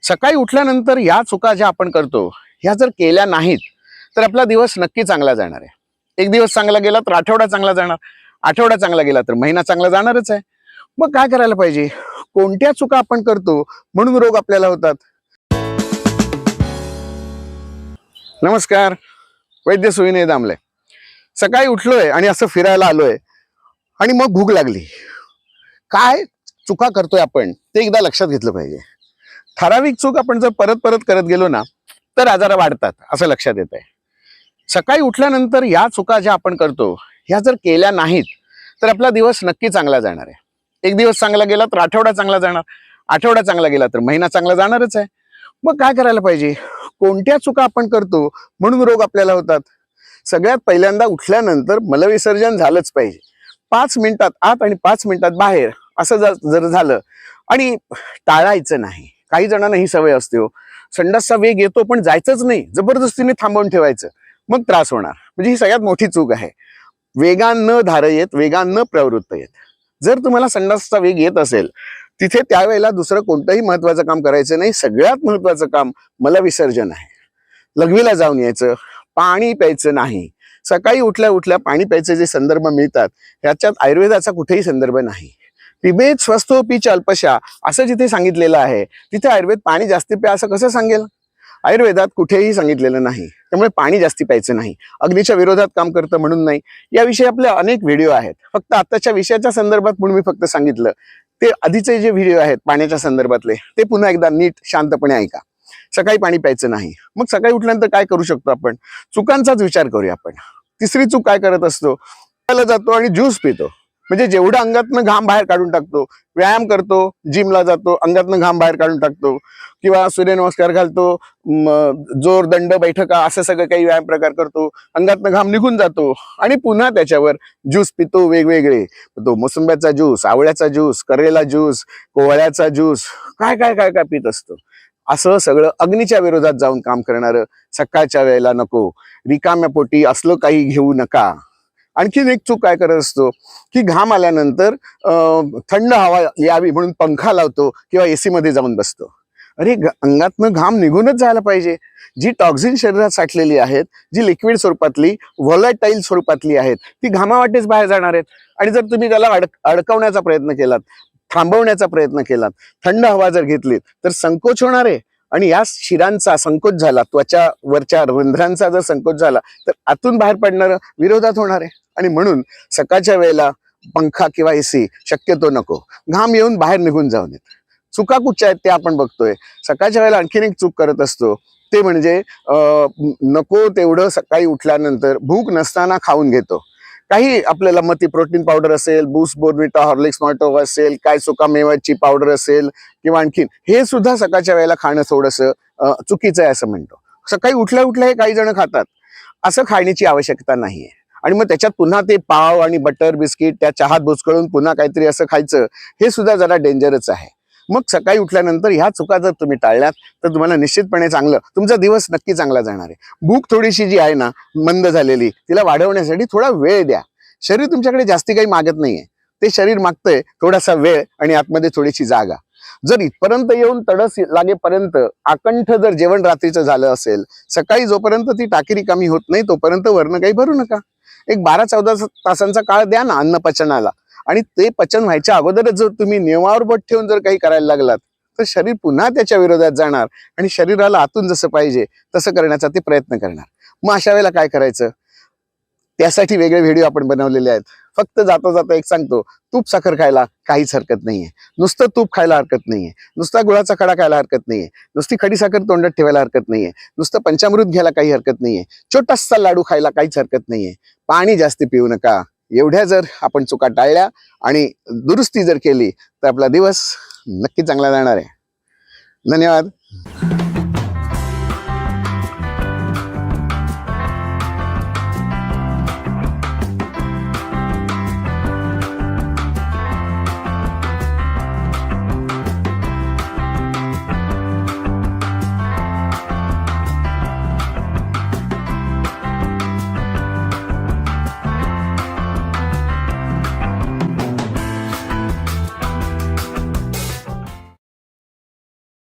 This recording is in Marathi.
सकाळी उठल्यानंतर या चुका ज्या आपण करतो ह्या जर केल्या नाहीत तर आपला दिवस नक्की चांगला जाणार आहे। एक दिवस चांगला गेला तर आठवडा चांगला जाणार, आठवडा चांगला गेला तर महिना चांगला जाणारच आहे। मग काय करायला पाहिजे? कोणत्या चुका आपण करतो म्हणून रोग आपल्याला होतात? नमस्कार, वैद्य सुविनय दामले। सकाळी उठलोय आणि असं फिरायला आलोय आणि मग भूक लागली। काय चुका करतोय आपण ते एकदा लक्षात घेतलं पाहिजे। ठराविक चूक आपण जर परत परत करत गेलो ना तर आजार वाढतात असं लक्षात येत आहे। सकाळी उठल्यानंतर या चुका ज्या आपण करतो ह्या जर केल्या नाहीत तर आपला दिवस नक्की चांगला जाणार आहे। एक दिवस चांगला गेला तर आठवडा चांगला जाणार, आठवडा चांगला गेला तर महिना चांगला जाणारच आहे। मग काय करायला पाहिजे? कोणत्या चुका आपण करतो म्हणून रोग आपल्याला होतात? सगळ्यात पहिल्यांदा उठल्यानंतर मलविसर्जन झालंच पाहिजे। 5 मिनिटात आत आणि 5 मिनिटात बाहेर असं जर झालं आणि टाळायचं नाही। काही जणांना ही सवय असते हो, संडासचा वेग येतो पण जायचंच नाही, जबरदस्तीने थांबवून ठेवायचं, मग त्रास होणार। म्हणजे ही सगळ्यात मोठी चूक आहे। वेगान न धारयेत वेगान न प्रवृत्त येत। जर तुम्हाला संडासचा वेग येत असेल तिथे त्यावेळेला दुसरं कोणतंही महत्वाचं काम करायचं नाही। सगळ्यात महत्वाचं काम मलविसर्जन आहे। लघवीला जाऊन यायचं, पाणी प्यायचं नाही। सकाळी उठल्या उठल्या पाणी प्यायचे जे संदर्भ मिळतात ह्याच्यात आयुर्वेदाचा कुठेही संदर्भ नाही। पिबेत स्वस्थोपीच अल्पशा असं जिथे सांगितलेलं आहे तिथे आयुर्वेद पाणी जास्ती प्या असं कसं सांगेल? आयुर्वेदात कुठेही सांगितलेलं नाही। त्यामुळे पाणी जास्ती प्यायचं नाही। अग्नीच्या विरोधात काम करतं म्हणून नाही। याविषयी आपले अनेक व्हिडिओ आहेत। फक्त आताच्या विषयाच्या संदर्भात म्हणून मी फक्त सांगितलं। ते आधीचे जे व्हिडिओ आहेत पाण्याच्या संदर्भातले ते पुन्हा एकदा नीट शांतपणे ऐका। सकाळी पाणी प्यायचं नाही। मग सकाळी उठल्यानंतर काय करू शकतो आपण? चुकांचाच विचार करूया आपण। तिसरी चूक काय करत असतो? त्याला जातो आणि ज्यूस पितो। म्हणजे जेवढं अंगातनं घाम बाहेर काढून टाकतो, व्यायाम करतो, जिमला जातो, अंगातनं घाम बाहेर काढून टाकतो, किंवा सूर्यनमस्कार घालतो, जोर दंड बैठका असं सगळं काही व्यायाम प्रकार करतो, अंगातनं घाम निघून जातो आणि पुन्हा त्याच्यावर ज्यूस पितो वेगवेगळे। तो मोसंब्याचा ज्यूस, आवळ्याचा ज्यूस, करेला ज्यूस, कोवळ्याचा ज्यूस, काय काय काय काय पित असतो। असं सगळं अग्नीच्या विरोधात जाऊन काम करणारं सकाळच्या वेळेला नको। रिकाम्या पोटी असलं काही घेऊ नका। आणखीन एक चूक काय करत असतो की घाम आल्यानंतर थंड हवा यावी म्हणून पंखा लावतो किंवा एसी मध्ये जाऊन बसतो। अरे अंगातनं घाम निघूनच जायला पाहिजे। जी टॉक्झिन शरीरात साठलेली आहेत, जी लिक्विड स्वरूपातली व्हॉलटाईल स्वरूपातली आहेत ती घामावाटेच बाहेर जाणार आहेत। आणि जर तुम्ही त्याला अडकवण्याचा प्रयत्न केलात, थांबवण्याचा प्रयत्न केलात, थंड हवा जर घेतलीत तर संकोच होणार आहे। आणि या शिरांचा संकोच झाला, त्वचा वरच्या रंध्रांचा जर संकोच झाला तर आतून बाहेर पडणारं विरोधात होणार आहे। आणि म्हणून सकाळच्या वेळेला पंखा किंवा एसी शक्यतो नको। घाम येऊन बाहेर निघून जाऊ नयेत। चुका कुठच्या आहेत ते आपण बघतोय। सकाळच्या वेळेला आणखीन एक चूक करत असतो ते म्हणजे नको तेवढं सकाळी उठल्यानंतर भूक नसताना खाऊन घेतो। काही आपल्याला मग ती प्रोटीन पावडर असेल, बूस्ट, बोर्नविटा, हॉर्लिक्स, मॉर्टोवा असेल, काय सुका मेवाची पावडर असेल किंवा आणखीन हे सुद्धा सकाळच्या वेळेला खाणं थोडंसं चुकीचं आहे असं म्हणतो। सकाळी उठल्या उठल्या हे काही जण खातात, असं खाण्याची आवश्यकता नाहीये। आणि मग त्याच्यात पुन्हा ते पाव आणि बटर बिस्किट त्या चहात बुचकळून पुन्हा काहीतरी असं खायचं, हे सुद्धा जरा डेंजरच आहे। मग सकाळी उठल्यानंतर ह्या चुका जर तुम्ही टाळल्यात तर तुम्हाला निश्चितपणे तुमचा दिवस नक्की चांगला जाणार आहे। भूक थोडीशी जी आहे ना मंद झालेली, तिला वाढवण्यासाठी थोडा वेळ द्या। शरीर तुमच्याकडे जास्ती काही मागत नाहीये, ते शरीर मागतंय थोडासा वेळ आणि आतमध्ये थोडीशी जागा। जर इथपर्यंत येऊन तडस लागेपर्यंत आकंठ जर जेवण रात्रीचं झालं असेल, सकाळी जोपर्यंत ती टाकी रिकामी होत नाही तोपर्यंत वरनं काही भरू नका। एक 12-14 तासांचा काळ द्या ना अन्न पचनाला। आणि ते पचन व्हायच्या अगोदरच जर तुम्ही नियमावर बोट ठेवून जर काही करायला लागलात तर शरीर पुन्हा त्याच्या विरोधात जाणार आणि शरीराला आतून जसं पाहिजे तसं करण्याचा ते प्रयत्न करणार। मग अशा वेळेला काय करायचं? त्यासाठी वेगळे व्हिडिओ आपण बनवलेले आहेत। फक्त जाता जाता एक सांगतो, तूप साखर खायला काहीच हरकत नाहीये। नुसतं तूप खायला हरकत नाहीये, नुसता गुळाचा खडा खायला हरकत नाहीये, नुसती खडी साखर तोंडात ठेवायला हरकत नाहीये, नुसतं पंचामृत घ्यायला काही हरकत नाहीये, छोटासा लाडू खायला काहीच हरकत नाहीये। पाणी जास्ती पिऊ नका। एवढ्या जर आपण चुका टाळल्या आणि दुरुस्ती जर केली तर आपला दिवस नक्की चांगला जाणार आहे। धन्यवाद।